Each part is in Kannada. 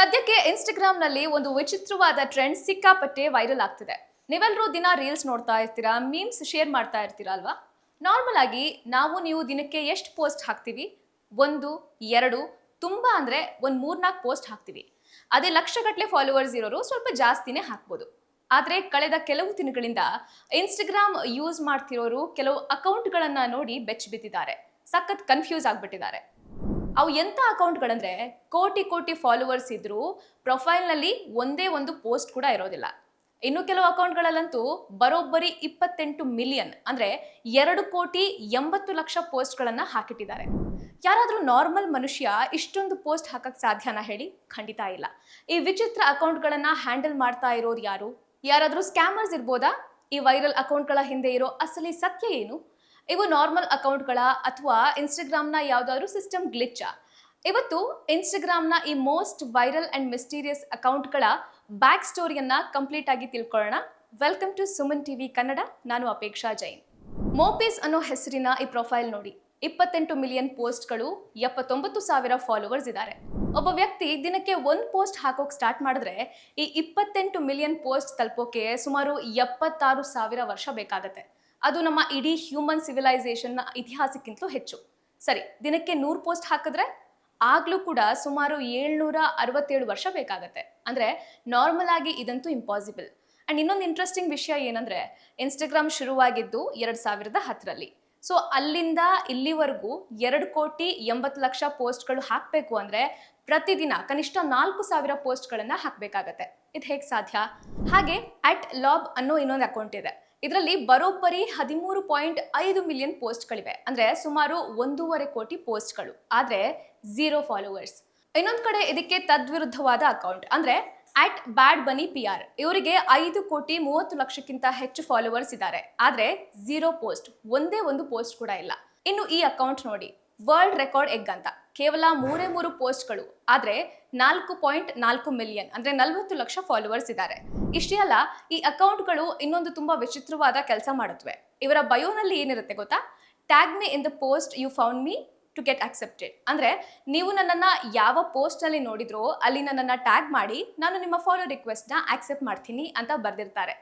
ಸದ್ಯಕ್ಕೆ ಇನ್ಸ್ಟಾಗ್ರಾಮ್ನಲ್ಲಿ ಒಂದು ವಿಚಿತ್ರವಾದ ಟ್ರೆಂಡ್ ಸಿಕ್ಕಾಪಟ್ಟೆ ವೈರಲ್ ಆಗ್ತಿದೆ. ನೀವೆಲ್ಲರೂ ದಿನ ರೀಲ್ಸ್ ನೋಡ್ತಾ ಇರ್ತೀರಾ, ಮೀಮ್ಸ್ ಶೇರ್ ಮಾಡ್ತಾ ಇರ್ತೀರಾ ಅಲ್ವಾ? ನಾರ್ಮಲ್ ಆಗಿ ನೀವು ದಿನಕ್ಕೆ ಎಷ್ಟು ಪೋಸ್ಟ್ ಹಾಕ್ತೀವಿ? 1, 2, ತುಂಬಾ ಅಂದ್ರೆ ಒಂದು 3-4 ಪೋಸ್ಟ್ ಹಾಕ್ತೀವಿ. ಅದೇ ಲಕ್ಷಗಟ್ಟಲೆ ಫಾಲೋವರ್ಸ್ ಇರೋರು ಸ್ವಲ್ಪ ಜಾಸ್ತಿನೇ ಹಾಕ್ಬೋದು. ಆದ್ರೆ ಕಳೆದ ಕೆಲವು ದಿನಗಳಿಂದ ಇನ್ಸ್ಟಾಗ್ರಾಮ್ ಯೂಸ್ ಮಾಡ್ತಿರೋರು ಕೆಲವು ಅಕೌಂಟ್ಗಳನ್ನ ನೋಡಿ ಬೆಚ್ಚಿ ಬಿದ್ದಿದ್ದಾರೆ. ಸಖತ್ ಕನ್ಫ್ಯೂಸ್ ಆಗ್ಬಿಟ್ಟಿದ್ದಾರೆ. ಅವು ಎಂಥ ಅಕೌಂಟ್ಗಳಂದ್ರೆ ಕೋಟಿ ಕೋಟಿ ಫಾಲೋವರ್ಸ್ ಇದ್ರೂ ಪ್ರೊಫೈಲ್ನಲ್ಲಿ ಒಂದೇ ಒಂದು ಪೋಸ್ಟ್ ಕೂಡ ಇರೋದಿಲ್ಲ. ಇನ್ನು ಕೆಲವು ಅಕೌಂಟ್ಗಳಲ್ಲಂತೂ ಬರೋಬ್ಬರಿ 28 ಮಿಲಿಯನ್ ಅಂದ್ರೆ 2,80,00,000 ಪೋಸ್ಟ್ಗಳನ್ನ ಹಾಕಿಟ್ಟಿದ್ದಾರೆ. ಯಾರಾದ್ರೂ ನಾರ್ಮಲ್ ಮನುಷ್ಯ ಇಷ್ಟೊಂದು ಪೋಸ್ಟ್ ಹಾಕಕ್ ಸಾಧ್ಯನಾ ಹೇಳಿ? ಖಂಡಿತ ಇಲ್ಲ. ಈ ವಿಚಿತ್ರ ಅಕೌಂಟ್ಗಳನ್ನ ಹ್ಯಾಂಡಲ್ ಮಾಡ್ತಾ ಇರೋರು ಯಾರು? ಯಾರಾದ್ರೂ ಸ್ಕ್ಯಾಮರ್ಸ್ ಇರ್ಬೋದಾ? ಈ ವೈರಲ್ ಅಕೌಂಟ್ಗಳ ಹಿಂದೆ ಇರೋ ಅಸಲಿ ಸತ್ಯ ಏನು? ಇವು ನಾರ್ಮಲ್ ಅಕೌಂಟ್ಗಳ ಅಥವಾ ಇನ್ಸ್ಟಾಗ್ರಾಮ್ನ ಯಾವುದಾದ್ರೂ ಸಿಸ್ಟಮ್ ಗ್ಲಿಚ್? ಇವತ್ತು ಇನ್ಸ್ಟಾಗ್ರಾಮ್ನ ಈ ಮೋಸ್ಟ್ ವೈರಲ್ ಅಂಡ್ ಮಿಸ್ಟೀರಿಯಸ್ ಅಕೌಂಟ್ಗಳ ಬ್ಯಾಕ್ ಸ್ಟೋರಿಯನ್ನ ಕಂಪ್ಲೀಟ್ ಆಗಿ ತಿಳ್ಕೊಳ್ಳೋಣ. Welcome to Suman TV Kannada. ನಾನು ಅಪೇಕ್ಷಾ ಜೈನ್. ಮೋಪೀಸ್ ಅನ್ನೋ ಹೆಸರಿನ ಈ ಪ್ರೊಫೈಲ್ ನೋಡಿ, 28 ಮಿಲಿಯನ್ ಪೋಸ್ಟ್ಗಳು, 79,000 ಫಾಲೋವರ್ಸ್ ಇದ್ದಾರೆ. ಒಬ್ಬ ವ್ಯಕ್ತಿ ದಿನಕ್ಕೆ ಒಂದು ಪೋಸ್ಟ್ ಹಾಕೋಕೆ ಸ್ಟಾರ್ಟ್ ಮಾಡಿದ್ರೆ ಈ 28 ಮಿಲಿಯನ್ ಪೋಸ್ಟ್ ತಲುಪೋಕೆ ಸುಮಾರು 76,000 ವರ್ಷ ಬೇಕಾಗತ್ತೆ. ಅದು ನಮ್ಮ ಇಡೀ ಹ್ಯೂಮನ್ ಸಿವಿಲೈಸೇಷನ್ನ ಇತಿಹಾಸಕ್ಕಿಂತಲೂ ಹೆಚ್ಚು. ಸರಿ, ದಿನಕ್ಕೆ 100 ಪೋಸ್ಟ್ ಹಾಕಿದ್ರೆ ಆಗ್ಲೂ ಕೂಡ ಸುಮಾರು 767 ವರ್ಷ ಬೇಕಾಗತ್ತೆ. ಅಂದ್ರೆ ನಾರ್ಮಲ್ ಆಗಿ ಇದಂತೂ ಇಂಪಾಸಿಬಲ್. ಅಂಡ್ ಇನ್ನೊಂದು ಇಂಟ್ರೆಸ್ಟಿಂಗ್ ವಿಷಯ ಏನಂದ್ರೆ, ಇನ್ಸ್ಟಾಗ್ರಾಮ್ ಶುರುವಾಗಿದ್ದು 2010ರಲ್ಲಿ. ಸೊ ಅಲ್ಲಿಂದ ಇಲ್ಲಿವರೆಗೂ 2,80,00,000 ಪೋಸ್ಟ್ಗಳು ಹಾಕಬೇಕು ಅಂದ್ರೆ ಪ್ರತಿದಿನ ಕನಿಷ್ಠ 4,000 ಪೋಸ್ಟ್ಗಳನ್ನ ಹಾಕಬೇಕಾಗತ್ತೆ. ಇದು ಹೇಗೆ ಸಾಧ್ಯ? ಹಾಗೆ @lob ಅನ್ನೋ ಇನ್ನೊಂದು ಅಕೌಂಟ್ ಇದೆ. ಇದರಲ್ಲಿ ಬರೋಬ್ಬರಿ 13.5 ಮಿಲಿಯನ್ ಪೋಸ್ಟ್ಗಳಿವೆ. ಅಂದ್ರೆ ಸುಮಾರು 1.5 ಕೋಟಿ ಪೋಸ್ಟ್ಗಳು, ಆದ್ರೆ 0 ಫಾಲೋವರ್ಸ್. ಇನ್ನೊಂದು ಕಡೆ ಇದಕ್ಕೆ ತದ್ವಿರುದ್ಧವಾದ ಅಕೌಂಟ್ ಅಂದ್ರೆ @badbunnypr. ಇವರಿಗೆ 5,30,00,000ಕ್ಕಿಂತ ಹೆಚ್ಚು ಫಾಲೋವರ್ಸ್ ಇದ್ದಾರೆ, ಆದ್ರೆ 0 ಪೋಸ್ಟ್, ಒಂದೇ ಒಂದು ಪೋಸ್ಟ್ ಕೂಡ ಇಲ್ಲ. ಇನ್ನು ಈ ಅಕೌಂಟ್ ನೋಡಿ, ವರ್ಲ್ಡ್ ರೆಕಾರ್ಡ್ ಎಗ್ ಅಂತ, ಕೇವಲ 3 ಪೋಸ್ಟ್ಗಳು, ಆದ್ರೆ 4.4 ಮಿಲಿಯನ್ ಅಂದ್ರೆ 40 ಲಕ್ಷ ಫಾಲೋವರ್ಸ್ ಇದ್ದಾರೆ. ಇಷ್ಟೇ ಅಲ್ಲ, ಈ ಅಕೌಂಟ್ಗಳು ಇನ್ನೊಂದು ತುಂಬಾ ವಿಚಿತ್ರವಾದ ಕೆಲಸ ಮಾಡುತ್ತವೆ. ಇವರ ಬಯೋನಲ್ಲಿ ಏನಿರುತ್ತೆ ಗೊತ್ತಾ? Tag me in the post you found me to get accepted. ಅಂದ್ರೆ ನೀವು ನನ್ನನ್ನ ಯಾವ ಪೋಸ್ಟ್ ನಲ್ಲಿ ನೋಡಿದ್ರೋ ಅಲ್ಲಿ ನನ್ನನ್ನ ಟ್ಯಾಗ್ ಮಾಡಿ ನಾನು ನಿಮ್ಮ ಫಾಲೋ ರಿಕ್ವೆಸ್ಟ್ ನ ಆಕ್ಸೆಪ್ಟ್ ಮಾಡ್ತೀನಿ ಅಂತ ಬರ್ದಿರ್ತಾರೆ.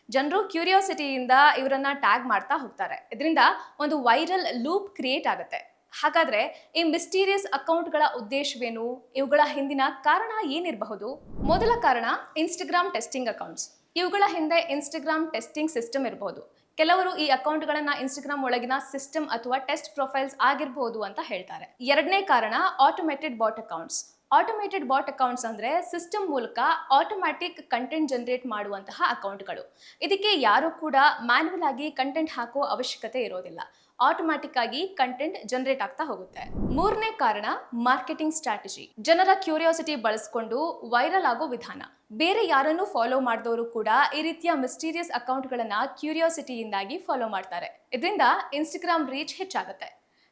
ಜನರು ಕ್ಯೂರಿಯಾಸಿಟಿಯಿಂದ ಇವರನ್ನ ಟ್ಯಾಗ್ ಮಾಡ್ತಾ ಹೋಗ್ತಾರೆ. ಇದರಿಂದ ಒಂದು ವೈರಲ್ ಲೂಪ್ ಕ್ರಿಯೇಟ್ ಆಗುತ್ತೆ. ಹಾಗಾದ್ರೆ ಈ ಮಿಸ್ಟೀರಿಯಸ್ ಅಕೌಂಟ್ಗಳ ಉದ್ದೇಶವೇನು? ಇವುಗಳ ಹಿಂದಿನ ಕಾರಣ ಏನಿರಬಹುದು? ಮೊದಲ ಕಾರಣ ಇನ್ಸ್ಟಾಗ್ರಾಮ್ ಟೆಸ್ಟಿಂಗ್ ಅಕೌಂಟ್ಸ್. ಇವುಗಳ ಹಿಂದೆ ಇನ್ಸ್ಟಾಗ್ರಾಮ್ ಟೆಸ್ಟಿಂಗ್ ಸಿಸ್ಟಮ್ ಇರಬಹುದು. ಕೆಲವರು ಈ ಅಕೌಂಟ್ಗಳನ್ನ ಇನ್ಸ್ಟಾಗ್ರಾಮ್ ಒಳಗಿನ ಸಿಸ್ಟಮ್ ಅಥವಾ ಟೆಸ್ಟ್ ಪ್ರೊಫೈಲ್ಸ್ ಆಗಿರಬಹುದು ಅಂತ ಹೇಳ್ತಾರೆ. ಎರಡನೇ ಕಾರಣ automated bot accounts. Automated bot accounts ಅಂದ್ರೆ ಸಿಸ್ಟಮ್ ಮೂಲಕ ಆಟೋಮ್ಯಾಟಿಕ್ ಕಂಟೆಂಟ್ ಜನರೇಟ್ ಮಾಡುವಂತಹ ಅಕೌಂಟ್ಗಳು. ಇದಕ್ಕೆ ಯಾರು ಕೂಡ ಮ್ಯಾನ್ಯುವಲ್ ಆಗಿ ಕಂಟೆಂಟ್ ಹಾಕೋ ಅವಶ್ಯಕತೆ ಇರೋದಿಲ್ಲ. ಆಟೋಮ್ಯಾಟಿಕ್ ಆಗಿ ಕಂಟೆಂಟ್ ಜನರೇಟ್ ಆಗ್ತಾ ಹೋಗುತ್ತೆ. ಮೂರನೇ ಕಾರಣ ಮಾರ್ಕೆಟಿಂಗ್ ಸ್ಟ್ರಾಟಜಿ. ಜನರ ಕ್ಯೂರಿಯಾಸಿಟಿ ಬಳಸಿಕೊಂಡು ವೈರಲ್ ಆಗೋ ವಿಧಾನ. ಬೇರೆ ಯಾರನ್ನು ಫಾಲೋ ಮಾಡಿದವರು ಕೂಡ ಈ ರೀತಿಯ ಮಿಸ್ಟೀರಿಯಸ್ ಅಕೌಂಟ್ಗಳನ್ನ ಕ್ಯೂರಿಯಾಸಿಟಿಯಿಂದಾಗಿ ಫಾಲೋ ಮಾಡ್ತಾರೆ. ಇದರಿಂದ ಇನ್ಸ್ಟಾಗ್ರಾಮ್ ರೀಚ್ ಹೆಚ್ಚಾಗುತ್ತೆ.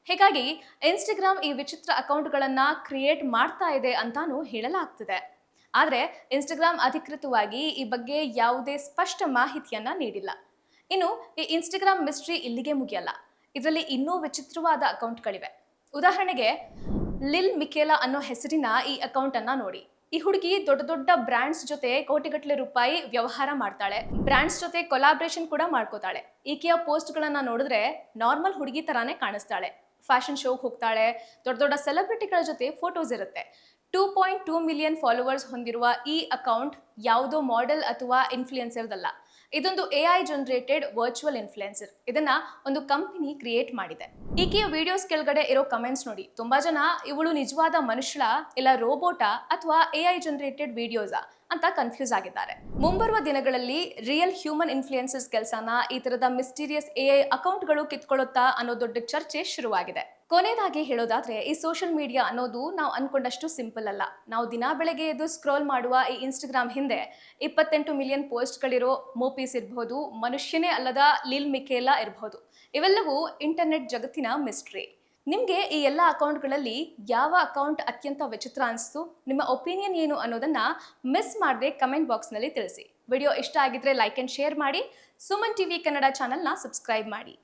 ಹೀಗಾಗಿ ಇನ್ಸ್ಟಾಗ್ರಾಮ್ ಈ ವಿಚಿತ್ರ ಅಕೌಂಟ್ಗಳನ್ನ ಕ್ರಿಯೇಟ್ ಮಾಡ್ತಾ ಇದೆ ಅಂತಾನೂ ಹೇಳಲಾಗ್ತಿದೆ. ಆದ್ರೆ ಇನ್ಸ್ಟಾಗ್ರಾಮ್ ಅಧಿಕೃತವಾಗಿ ಈ ಬಗ್ಗೆ ಯಾವುದೇ ಸ್ಪಷ್ಟ ಮಾಹಿತಿಯನ್ನ ನೀಡಿಲ್ಲ. ಇನ್ನು ಈ ಇನ್ಸ್ಟಾಗ್ರಾಮ್ ಮಿಸ್ಟ್ರಿ ಇಲ್ಲಿಗೆ ಮುಗಿಯಲ್ಲ. ಇದರಲ್ಲಿ ಇನ್ನೂ ವಿಚಿತ್ರವಾದ ಅಕೌಂಟ್ಗಳಿವೆ. ಉದಾಹರಣೆಗೆ ಲಿಲ್ ಮಿಕೇಲಾ ಅನ್ನೋ ಹೆಸರಿನ ಈ ಅಕೌಂಟ್ ಅನ್ನ ನೋಡಿ. ಈ ಹುಡುಗಿ ದೊಡ್ಡ ದೊಡ್ಡ ಬ್ರ್ಯಾಂಡ್ಸ್ ಜೊತೆ ಕೋಟಿಗಟ್ಟಲೆ ರೂಪಾಯಿ ವ್ಯವಹಾರ ಮಾಡ್ತಾಳೆ. ಬ್ರ್ಯಾಂಡ್ಸ್ ಜೊತೆ ಕೊಲಾಬ್ರೇಷನ್ ಕೂಡ ಮಾಡ್ಕೋತಾಳೆ. ಈಕೆಯ ಪೋಸ್ಟ್ಗಳನ್ನ ನೋಡಿದ್ರೆ ನಾರ್ಮಲ್ ಹುಡುಗಿ ತರಾನೇ ಕಾಣಿಸ್ತಾಳೆ. ಫ್ಯಾಷನ್ ಶೋಗೆ ಹೋಗ್ತಾಳೆ. ದೊಡ್ಡ ದೊಡ್ಡ ಸೆಲೆಬ್ರಿಟಿಗಳ ಜೊತೆ ಫೋಟೋಸ್ ಇರುತ್ತೆ. 2.2 ಮಿಲಿಯನ್ ಫಾಲೋವರ್ಸ್ ಹೊಂದಿರುವ ಈ ಅಕೌಂಟ್ ಯಾವುದೋ ಮಾಡೆಲ್ ಅಥವಾ ಇನ್ಫ್ಲುಯೆನ್ಸರ್ದಲ್ಲ. ಇದೊಂದು AI ಜನರೇಟೆಡ್ ವರ್ಚುವಲ್ ಇನ್ಫ್ಲುಯೆನ್ಸರ್. ಇದನ್ನ ಒಂದು ಕಂಪನಿ ಕ್ರಿಯೇಟ್ ಮಾಡಿದೆ. ಈಕೆಯ ವಿಡಿಯೋಸ್ ಕೆಳಗಡೆ ಇರೋ ಕಮೆಂಟ್ಸ್ ನೋಡಿ, ತುಂಬಾ ಜನ ಇವಳು ನಿಜವಾದ ಮನುಷ್ಯಳ ಇಲ್ಲ ರೋಬೋಟಾ ಅಥವಾ AI ಜನರೇಟೆಡ್ ವಿಡಿಯೋಸಾ ಅಂತ ಕನ್ಫ್ಯೂಸ್ ಆಗಿದ್ದಾರೆ. ಮುಂಬರುವ ದಿನಗಳಲ್ಲಿ ರಿಯಲ್ ಹ್ಯೂಮನ್ ಇನ್ಫ್ಲುಯೆನ್ಸರ್ಸ್ ಕೆಲಸನ ಈ ತರದ ಮಿಸ್ಟೀರಿಯಸ್ AI ಅಕೌಂಟ್ಗಳು ಕಿತ್ಕೊಳ್ಳುತ್ತಾ ಅನ್ನೋ ದೊಡ್ಡ ಚರ್ಚೆ ಶುರುವಾಗಿದೆ. ಕೊನೆಯದಾಗಿ ಹೇಳೋದಾದ್ರೆ, ಈ ಸೋಷಿಯಲ್ ಮೀಡಿಯಾ ಅನ್ನೋದು ನಾವು ಅನ್ಕೊಂಡಷ್ಟು ಸಿಂಪಲ್ ಅಲ್ಲ. ನಾವು ದಿನ ಬೆಳಗ್ಗೆ ಎದ್ದು ಸ್ಕ್ರೋಲ್ ಮಾಡುವ ಈ ಇನ್ಸ್ಟಾಗ್ರಾಮ್ ಹಿಂದೆ 28 ಮಿಲಿಯನ್ ಪೋಸ್ಟ್ಗಳಿರೋ ಮೋಪೀಸ್ ಇರಬಹುದು, ಮನುಷ್ಯನೇ ಅಲ್ಲದ ಲಿಲ್ ಮಿಕೇಲಾ ಇರಬಹುದು. ಇವೆಲ್ಲವೂ ಇಂಟರ್ನೆಟ್ ಜಗತ್ತಿನ ಮಿಸ್ಟ್ರಿ. ನಿಮಗೆ ಈ ಎಲ್ಲ ಅಕೌಂಟ್ಗಳಲ್ಲಿ ಯಾವ ಅಕೌಂಟ್ ಅತ್ಯಂತ ವಿಚಿತ್ರ ಅನಿಸ್ತು? ನಿಮ್ಮ ಒಪಿನಿಯನ್ ಏನು ಅನ್ನೋದನ್ನ ಮಿಸ್ ಮಾಡದೆ ಕಮೆಂಟ್ ಬಾಕ್ಸ್ನಲ್ಲಿ ತಿಳಿಸಿ. ವಿಡಿಯೋ ಇಷ್ಟ ಆಗಿದ್ರೆ ಲೈಕ್ ಅಂಡ್ ಶೇರ್ ಮಾಡಿ. ಸುಮನ್ ಟಿವಿ ಕನ್ನಡ ಚಾನೆಲ್ನ ಸಬ್ಸ್ಕ್ರೈಬ್ ಮಾಡಿ.